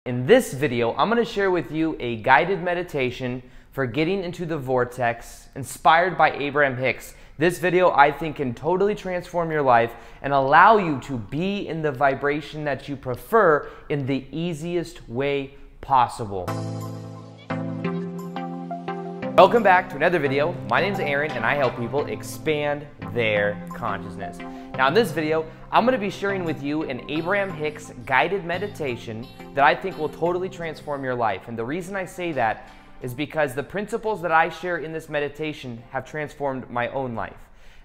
In this video, I'm going to share with you a guided meditation for getting into the vortex inspired by Abraham Hicks. This video I think can totally transform your life and allow you to be in the vibration that you prefer in the easiest way possible. Welcome back to another video. My name is Aaron and I help people expand their consciousness. Now in this video, I'm going to be sharing with you an Abraham Hicks guided meditation that I think will totally transform your life. And the reason I say that is because the principles that I share in this meditation have transformed my own life.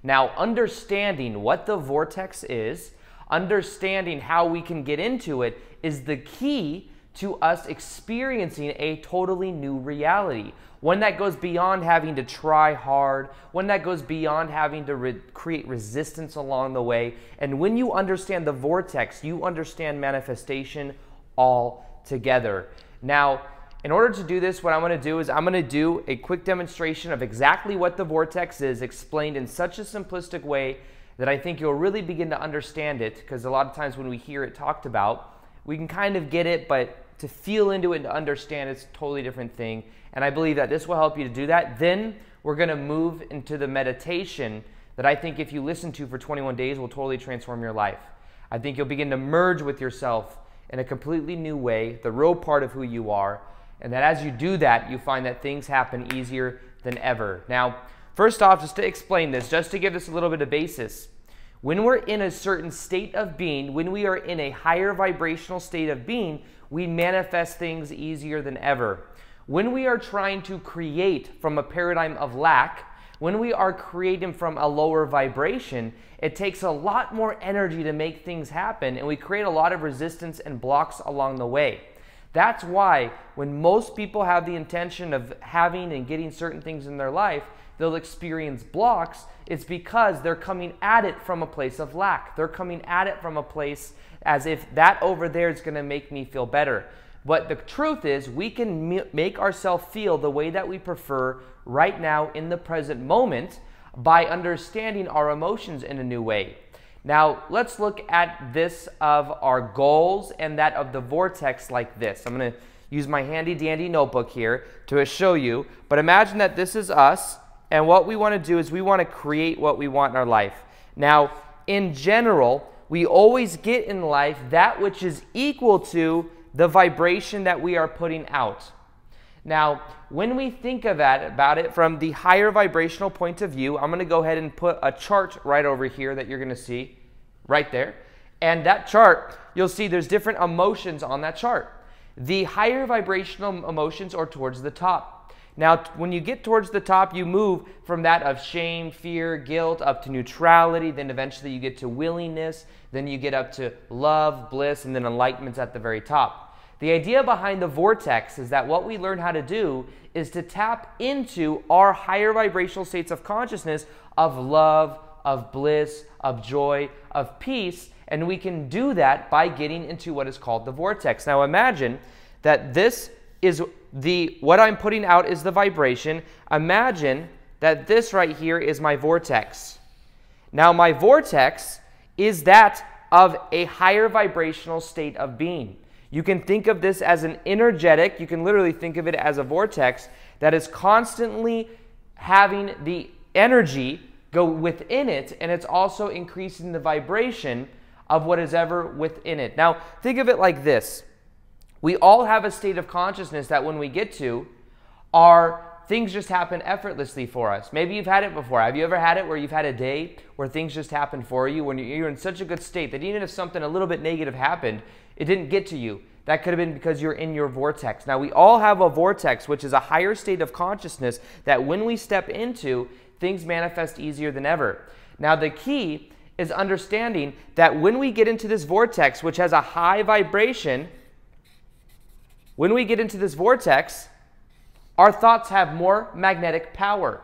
Now, understanding what the vortex is, understanding how we can get into it, is the key to us experiencing a totally new reality. One that goes beyond having to try hard, one that goes beyond having to create resistance along the way. And when you understand the vortex, you understand manifestation all together. Now, in order to do this, what I'm going to do is I'm going to do a quick demonstration of exactly what the vortex is, explained in such a simplistic way that I think you'll really begin to understand it, because a lot of times when we hear it talked about, we can kind of get it, but to feel into it and to understand it's a totally different thing. And I believe that this will help you to do that. Then we're going to move into the meditation that I think if you listen to for 21 days will totally transform your life. I think you'll begin to merge with yourself in a completely new way, the real part of who you are. And that as you do that, you find that things happen easier than ever. Now, first off, just to explain this, just to give this a little bit of basis, when we're in a certain state of being, when we are in a higher vibrational state of being, we manifest things easier than ever. When we are trying to create from a paradigm of lack, when we are creating from a lower vibration, it takes a lot more energy to make things happen, and we create a lot of resistance and blocks along the way. That's why when most people have the intention of having and getting certain things in their life, they'll experience blocks. It's because they're coming at it from a place of lack. They're coming at it from a place as if that over there is going to make me feel better. But the truth is, we can make ourselves feel the way that we prefer right now in the present moment by understanding our emotions in a new way. Now, let's look at this of our goals and that of the vortex like this. I'm going to use my handy dandy notebook here to show you. But imagine that this is us, and what we want to do is we want to create what we want in our life. Now, in general, we always get in life that which is equal to the vibration that we are putting out. Now, when we think about it from the higher vibrational point of view, I'm going to go ahead and put a chart right over here that you're going to see right there. And that chart, you'll see there's different emotions on that chart. The higher vibrational emotions are towards the top. Now, when you get towards the top, you move from that of shame, fear, guilt, up to neutrality, then eventually you get to willingness, then you get up to love, bliss, and then enlightenment's at the very top. The idea behind the vortex is that what we learn how to do is to tap into our higher vibrational states of consciousness of love, of bliss, of joy, of peace, and we can do that by getting into what is called the vortex. Now imagine that this is what I'm putting out is the vibration. Imagine that this right here is my vortex. Now my vortex is that of a higher vibrational state of being. You can think of this as an energetic, you can literally think of it as a vortex that is constantly having the energy go within it, and it's also increasing the vibration of what is ever within it. Now, think of it like this. We all have a state of consciousness that when we get to, things just happen effortlessly for us. Maybe you've had it before. Have you ever had it where you've had a day where things just happen for you, when you're in such a good state that even if something a little bit negative happened, it didn't get to you? That could have been because you're in your vortex. Now, we all have a vortex, which is a higher state of consciousness that when we step into, things manifest easier than ever. Now, the key is understanding that when we get into this vortex, which has a high vibration, when we get into this vortex, our thoughts have more magnetic power.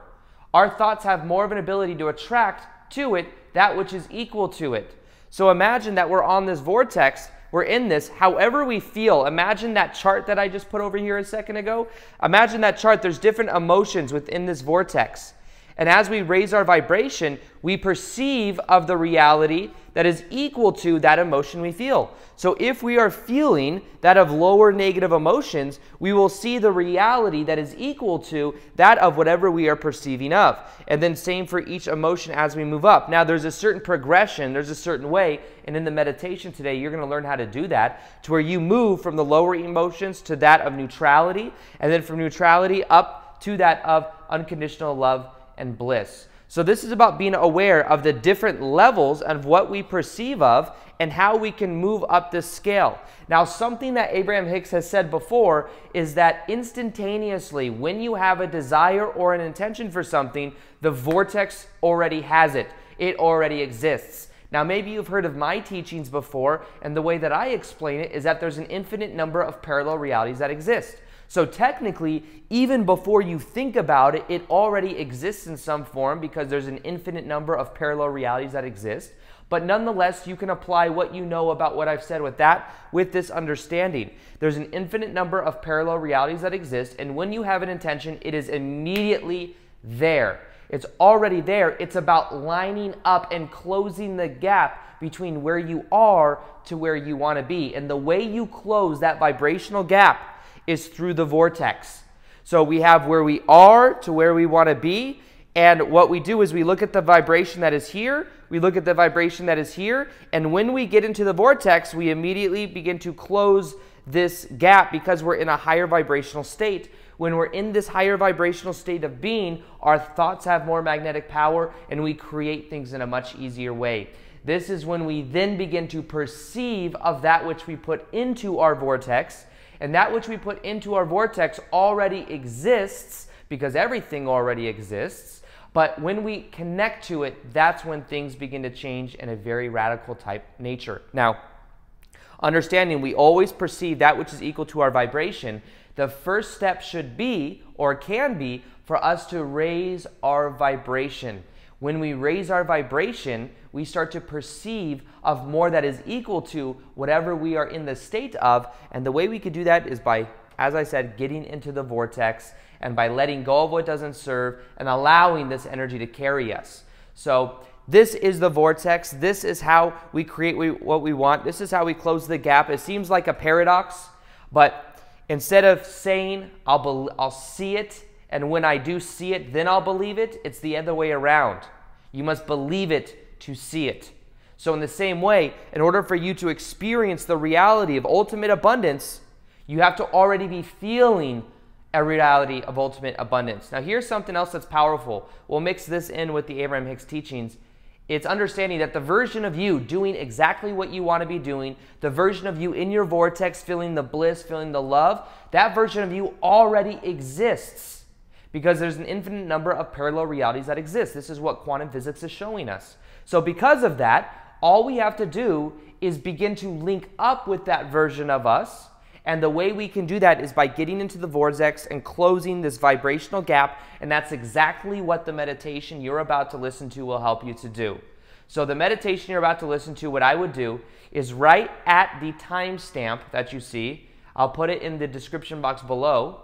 Our thoughts have more of an ability to attract to it that which is equal to it. So imagine that we're on this vortex, we're in this, however we feel. Imagine that chart that I just put over here a second ago. Imagine that chart, there's different emotions within this vortex. And as we raise our vibration, we perceive of the reality that is equal to that emotion we feel. So if we are feeling that of lower negative emotions, we will see the reality that is equal to that of whatever we are perceiving of. And then same for each emotion as we move up. Now there's a certain progression, there's a certain way, and in the meditation today, you're going to learn how to do that, to where you move from the lower emotions to that of neutrality, and then from neutrality up to that of unconditional love and bliss. So this is about being aware of the different levels of what we perceive of and how we can move up this scale. Now, something that Abraham Hicks has said before is that instantaneously, when you have a desire or an intention for something, the vortex already has it. It already exists. Now, maybe you've heard of my teachings before, and the way that I explain it is that there's an infinite number of parallel realities that exist. So technically, even before you think about it, it already exists in some form because there's an infinite number of parallel realities that exist. But nonetheless, you can apply what you know about what I've said with this understanding. There's an infinite number of parallel realities that exist, and when you have an intention, it is immediately there. It's already there. It's about lining up and closing the gap between where you are to where you want to be. And the way you close that vibrational gap is through the vortex. So we have where we are to where we want to be, and what we do is we look at the vibration that is here, we look at the vibration that is here, and when we get into the vortex, we immediately begin to close this gap because we're in a higher vibrational state. When we're in this higher vibrational state of being, our thoughts have more magnetic power and we create things in a much easier way. This is when we then begin to perceive of that which we put into our vortex. And that which we put into our vortex already exists because everything already exists. But when we connect to it, that's when things begin to change in a very radical type nature. Now, understanding we always perceive that which is equal to our vibration, the first step should be, or can be, for us to raise our vibration. When we raise our vibration, we start to perceive of more that is equal to whatever we are in the state of. And the way we could do that is by, as I said, getting into the vortex and by letting go of what doesn't serve and allowing this energy to carry us. So this is the vortex. This is how we create what we want. This is how we close the gap. It seems like a paradox, but instead of saying, I'll see it, and when I do see it, then I'll believe it, it's the other way around. You must believe it to see it. So in the same way, in order for you to experience the reality of ultimate abundance, you have to already be feeling a reality of ultimate abundance. Now here's something else that's powerful. We'll mix this in with the Abraham Hicks teachings. It's understanding that the version of you doing exactly what you want to be doing, the version of you in your vortex, feeling the bliss, feeling the love, that version of you already exists. Because there's an infinite number of parallel realities that exist. This is what quantum physics is showing us. So because of that, all we have to do is begin to link up with that version of us. And the way we can do that is by getting into the vortex and closing this vibrational gap. And that's exactly what the meditation you're about to listen to will help you to do. So the meditation you're about to listen to, what I would do is right at the timestamp that you see, I'll put it in the description box below.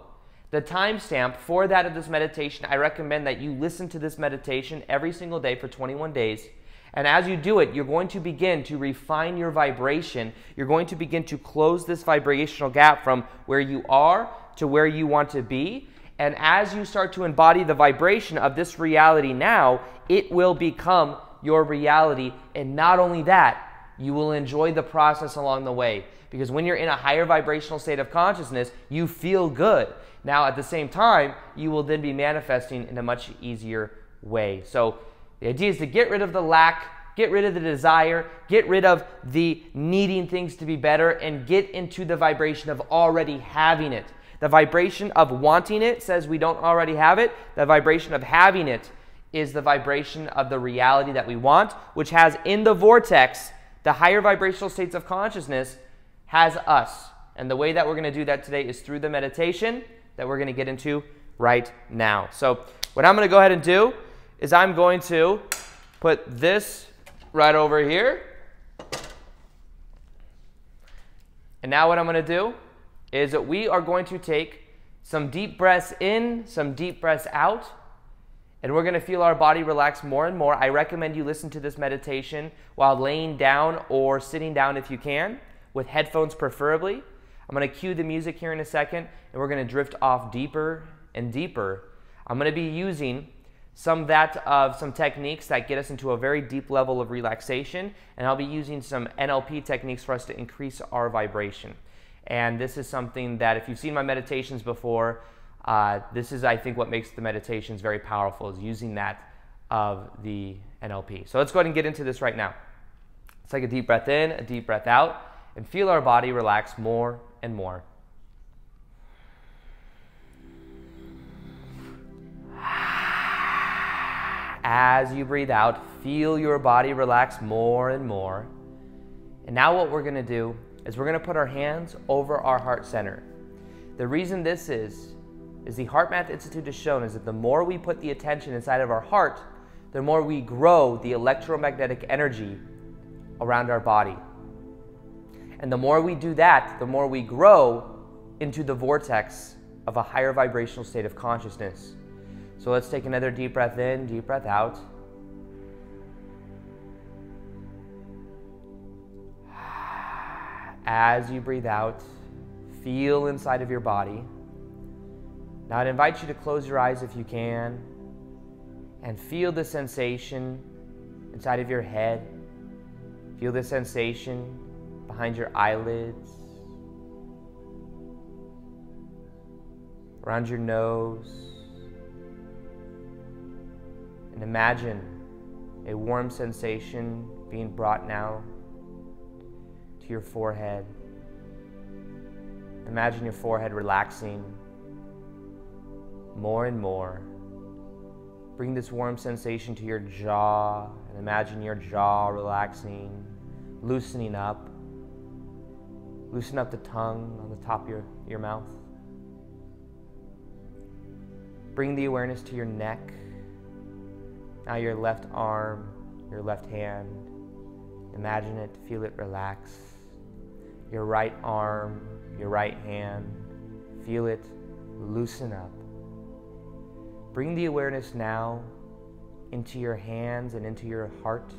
The timestamp for that of this meditation, I recommend that you listen to this meditation every single day for 21 days. And as you do it, you're going to begin to refine your vibration. You're going to begin to close this vibrational gap from where you are to where you want to be. And as you start to embody the vibration of this reality now, it will become your reality. And not only that, you will enjoy the process along the way. Because when you're in a higher vibrational state of consciousness, you feel good. Now, at the same time, you will then be manifesting in a much easier way. So the idea is to get rid of the lack, get rid of the desire, get rid of the needing things to be better, and get into the vibration of already having it. The vibration of wanting it says we don't already have it. The vibration of having it is the vibration of the reality that we want, which has in the vortex, the higher vibrational states of consciousness, has us. And the way that we're going to do that today is through the meditation that we're going to get into right now. So what I'm going to go ahead and do is I'm going to put this right over here. And now what I'm going to do is that we are going to take some deep breaths in, some deep breaths out. And we're going to feel our body relax more and more. I recommend you listen to this meditation while laying down or sitting down if you can, with headphones preferably. I'm going to cue the music here in a second, and we're going to drift off deeper and deeper. I'm going to be using some techniques that get us into a very deep level of relaxation, and I'll be using some NLP techniques for us to increase our vibration. And this is something that, if you've seen my meditations before, this is, I think, what makes the meditations very powerful, is using that of the NLP. So let's go ahead and get into this right now. Let's take a deep breath in, a deep breath out, and feel our body relax more and more. As you breathe out, feel your body relax more and more. And now what we're going to do is we're going to put our hands over our heart center. The reason this is the HeartMath Institute has shown is that the more we put the attention inside of our heart, the more we grow the electromagnetic energy around our body. And the more we do that, the more we grow into the vortex of a higher vibrational state of consciousness. So let's take another deep breath in, deep breath out. As you breathe out, feel inside of your body. Now I'd invite you to close your eyes if you can and feel the sensation inside of your head. Feel the sensation behind your eyelids, around your nose. And imagine a warm sensation being brought now to your forehead. Imagine your forehead relaxing more and more. Bring this warm sensation to your jaw, and imagine your jaw relaxing, loosening up. Loosen up the tongue on the top of your mouth. Bring the awareness to your neck. Now your left arm, your left hand, imagine it, feel it relax. Your right arm, your right hand, feel it loosen up. Bring the awareness now into your hands and into your heart.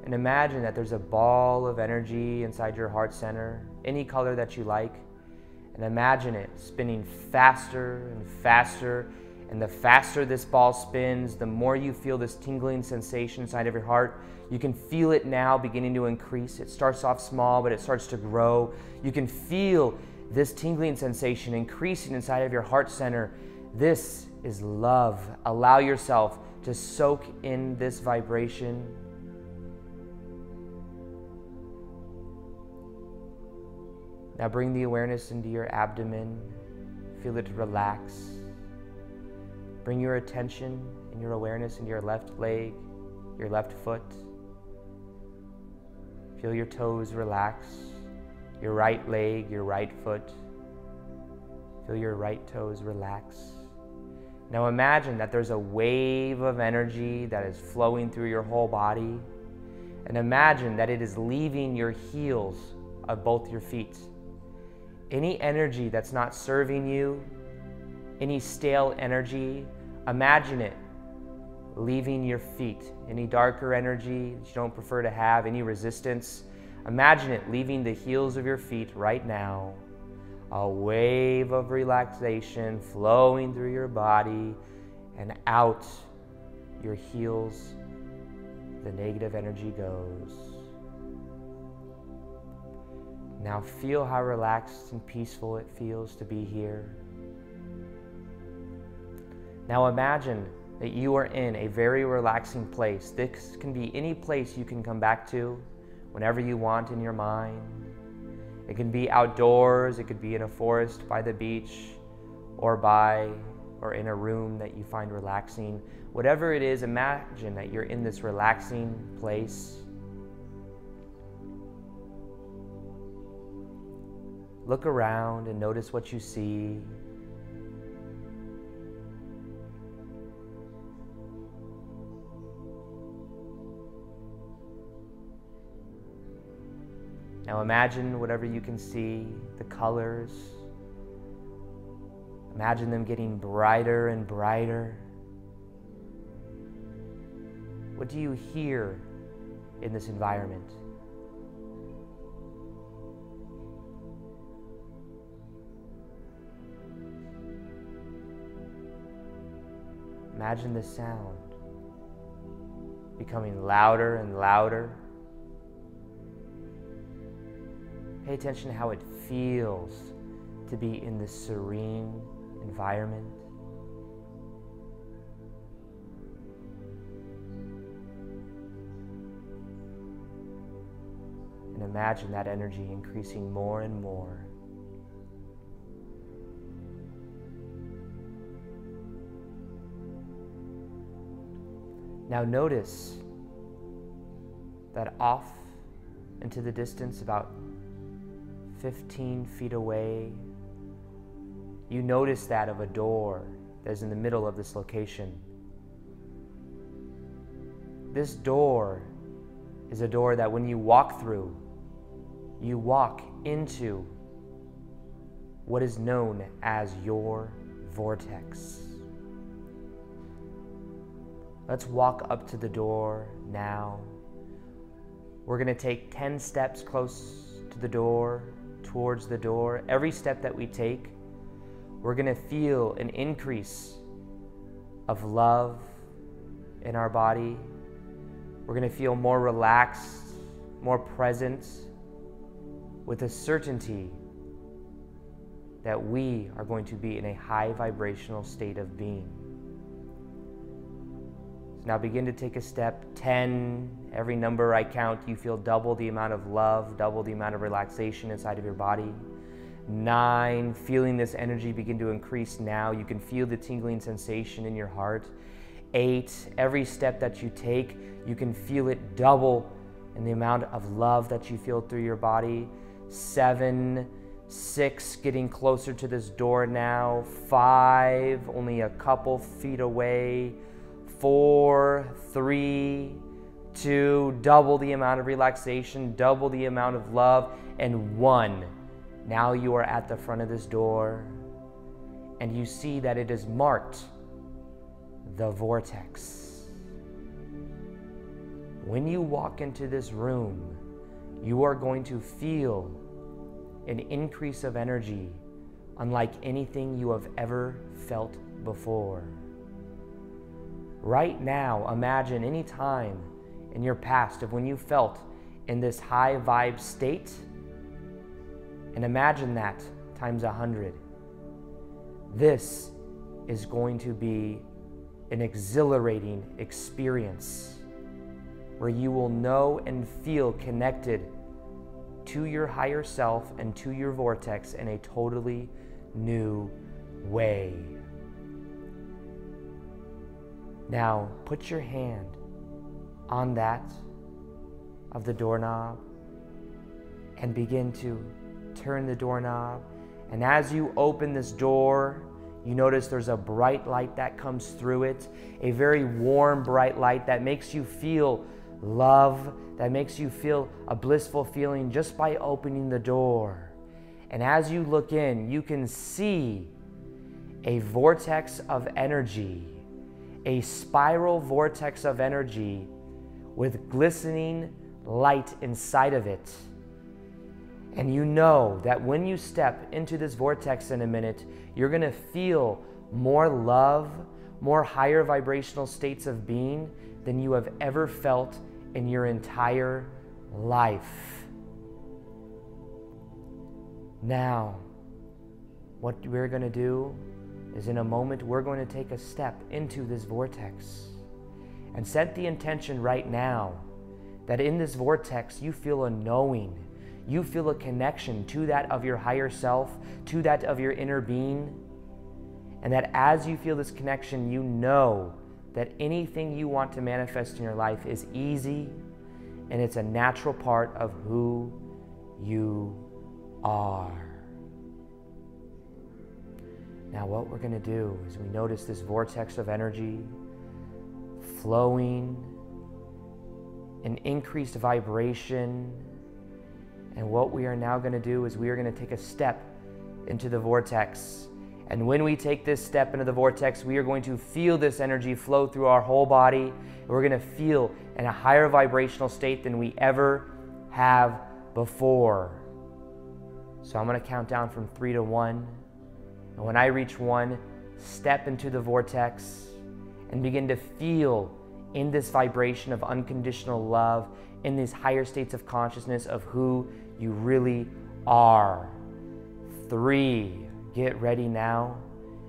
And imagine that there's a ball of energy inside your heart center, any color that you like. And imagine it spinning faster and faster. And the faster this ball spins, the more you feel this tingling sensation inside of your heart. You can feel it now beginning to increase. It starts off small, but it starts to grow. You can feel this tingling sensation increasing inside of your heart center. This is love. Allow yourself to soak in this vibration. Now bring the awareness into your abdomen. Feel it relax. Bring your attention and your awareness into your left leg, your left foot. Feel your toes relax. Your right leg, your right foot. Feel your right toes relax. Now imagine that there's a wave of energy that is flowing through your whole body. And imagine that it is leaving your heels of both your feet. Any energy that's not serving you, any stale energy, imagine it leaving your feet. Any darker energy that you don't prefer to have, any resistance, imagine it leaving the heels of your feet right now. A wave of relaxation flowing through your body and out your heels. The negative energy goes. Now feel how relaxed and peaceful it feels to be here. Now imagine that you are in a very relaxing place. This can be any place you can come back to whenever you want in your mind. It can be outdoors, it could be in a forest by the beach, or in a room that you find relaxing. Whatever it is, imagine that you're in this relaxing place. Look around and notice what you see. Now imagine whatever you can see, the colors. Imagine them getting brighter and brighter. What do you hear in this environment? Imagine the sound becoming louder and louder. Pay attention to how it feels to be in this serene environment. And imagine that energy increasing more and more. Now notice that off into the distance, about 15 feet away, you notice that of a door that is in the middle of this location. This door is a door that when you walk through, you walk into what is known as your vortex. Let's walk up to the door now. We're going to take 10 steps close to the door, towards the door. Every step that we take, we're going to feel an increase of love in our body. We're going to feel more relaxed, more present, with a certainty that we are going to be in a high vibrational state of being. Now begin to take a step. 10, every number I count, you feel double the amount of love, double the amount of relaxation inside of your body. 9, feeling this energy begin to increase now. You can feel the tingling sensation in your heart. 8, every step that you take, you can feel it double in the amount of love that you feel through your body. 7, 6, getting closer to this door now. 5, only a couple feet away. 4, 3, 2, double the amount of relaxation, double the amount of love, and 1. Now you are at the front of this door, and you see that it is marked the vortex. When you walk into this room, you are going to feel an increase of energy unlike anything you have ever felt before. Right now, imagine any time in your past of when you felt in this high vibe state, and imagine that times 100. This is going to be an exhilarating experience where you will know and feel connected to your higher self and to your vortex in a totally new way. Now, put your hand on that of the doorknob and begin to turn the doorknob. And as you open this door, you notice there's a bright light that comes through it, a very warm, bright light that makes you feel love, that makes you feel a blissful feeling just by opening the door. And as you look in, you can see a vortex of energy, a spiral vortex of energy with glistening light inside of it. And you know that when you step into this vortex in a minute, you're going to feel more love, more higher vibrational states of being than you have ever felt in your entire life. Now, what we're going to do is in a moment, we're going to take a step into this vortex and set the intention right now that in this vortex, you feel a knowing, you feel a connection to that of your higher self, to that of your inner being, and that as you feel this connection, you know that anything you want to manifest in your life is easy and it's a natural part of who you are. Now what we're going to do is we notice this vortex of energy flowing, an increased vibration, and what we are now going to do is we are going to take a step into the vortex. And when we take this step into the vortex, we are going to feel this energy flow through our whole body. We're going to feel in a higher vibrational state than we ever have before. So I'm going to count down from 3 to 1. And when I reach 1, step into the vortex and begin to feel in this vibration of unconditional love, in these higher states of consciousness of who you really are. 3. Get ready now.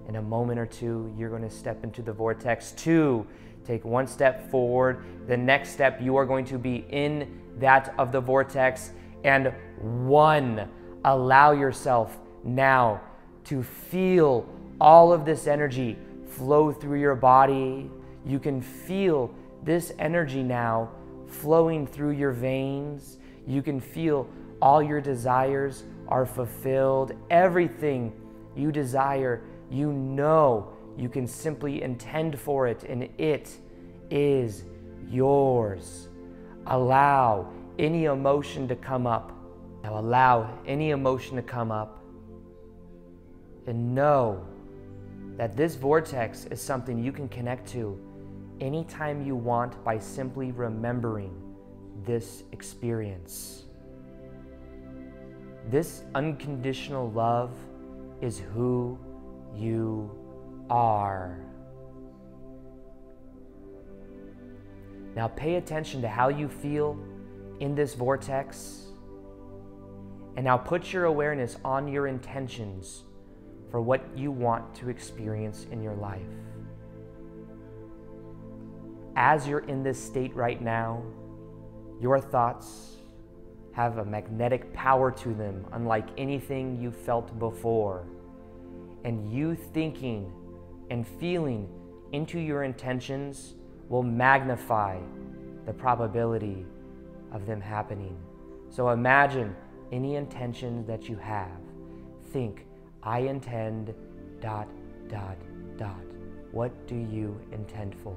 In a moment or two, you're going to step into the vortex. 2, take 1 step forward. The next step, you are going to be in that of the vortex. And 1, allow yourself now to feel all of this energy flow through your body. You can feel this energy now flowing through your veins. You can feel all your desires are fulfilled. Everything you desire, you know you can simply intend for it, and it is yours. Allow any emotion to come up. Now allow any emotion to come up and know that this vortex is something you can connect to anytime you want by simply remembering this experience. This unconditional love is who you are. Now pay attention to how you feel in this vortex, and now put your awareness on your intentions for what you want to experience in your life. As you're in this state right now, your thoughts have a magnetic power to them unlike anything you felt before. And you thinking and feeling into your intentions will magnify the probability of them happening. So imagine any intentions that you have. Think, I intend ... What do you intend for?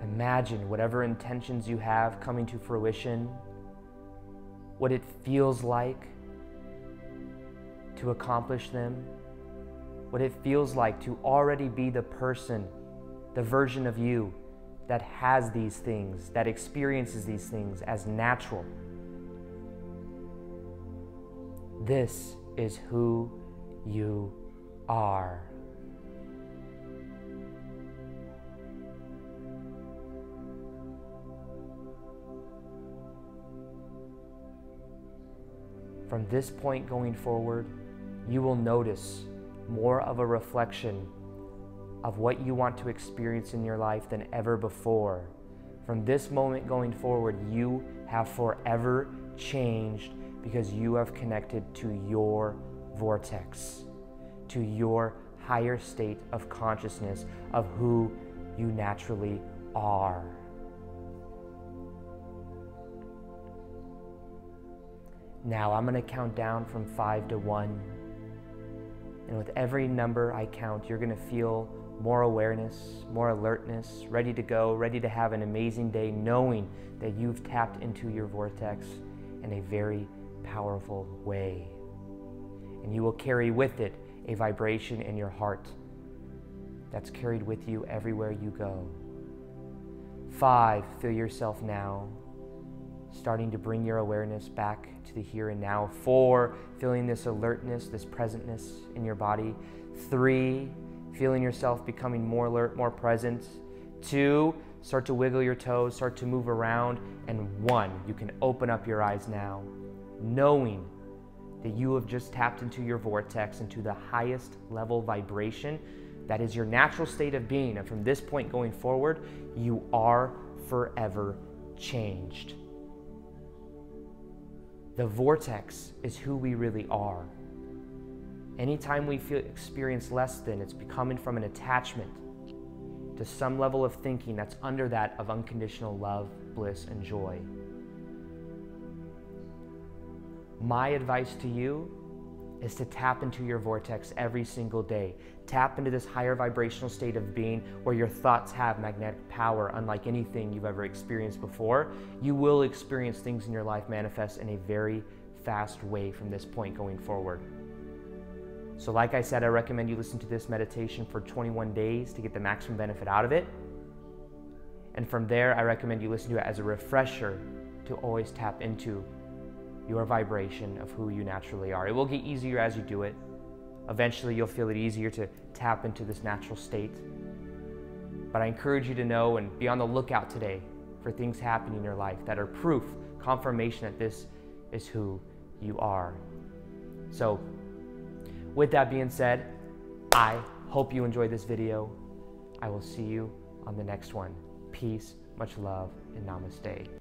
Imagine whatever intentions you have coming to fruition, what it feels like to accomplish them, what it feels like to already be the person, the version of you that has these things, that experiences these things as natural. This is who you are. From this point going forward, you will notice more of a reflection of what you want to experience in your life than ever before. From this moment going forward, you have forever changed because you have connected to your vortex, to your higher state of consciousness of who you naturally are. Now I'm going to count down from 5 to 1. And with every number I count, you're going to feel more awareness, more alertness, ready to go, ready to have an amazing day, knowing that you've tapped into your vortex in a very powerful way. And you will carry with it a vibration in your heart that's carried with you everywhere you go. 5, feel yourself now starting to bring your awareness back to the here and now. 4, feeling this alertness, this presentness in your body. 3, feeling yourself becoming more alert, more present. 2, start to wiggle your toes, start to move around. And 1, you can open up your eyes now, knowing that you have just tapped into your vortex, into the highest level vibration that is your natural state of being. And from this point going forward, you are forever changed. The vortex is who we really are. Anytime we experience less than, it's coming from an attachment to some level of thinking that's under that of unconditional love, bliss, and joy. my advice to you is to tap into your vortex every single day. Tap into this higher vibrational state of being where your thoughts have magnetic power unlike anything you've ever experienced before. You will experience things in your life manifest in a very fast way from this point going forward. So like I said, I recommend you listen to this meditation for 21 days to get the maximum benefit out of it. And from there, I recommend you listen to it as a refresher to always tap into your vibration of who you naturally are. It will get easier as you do it. Eventually, you'll feel it easier to tap into this natural state. But I encourage you to know and be on the lookout today for things happening in your life that are proof, confirmation that this is who you are. So, with that being said, I hope you enjoyed this video. I will see you on the next one. Peace, much love, and namaste.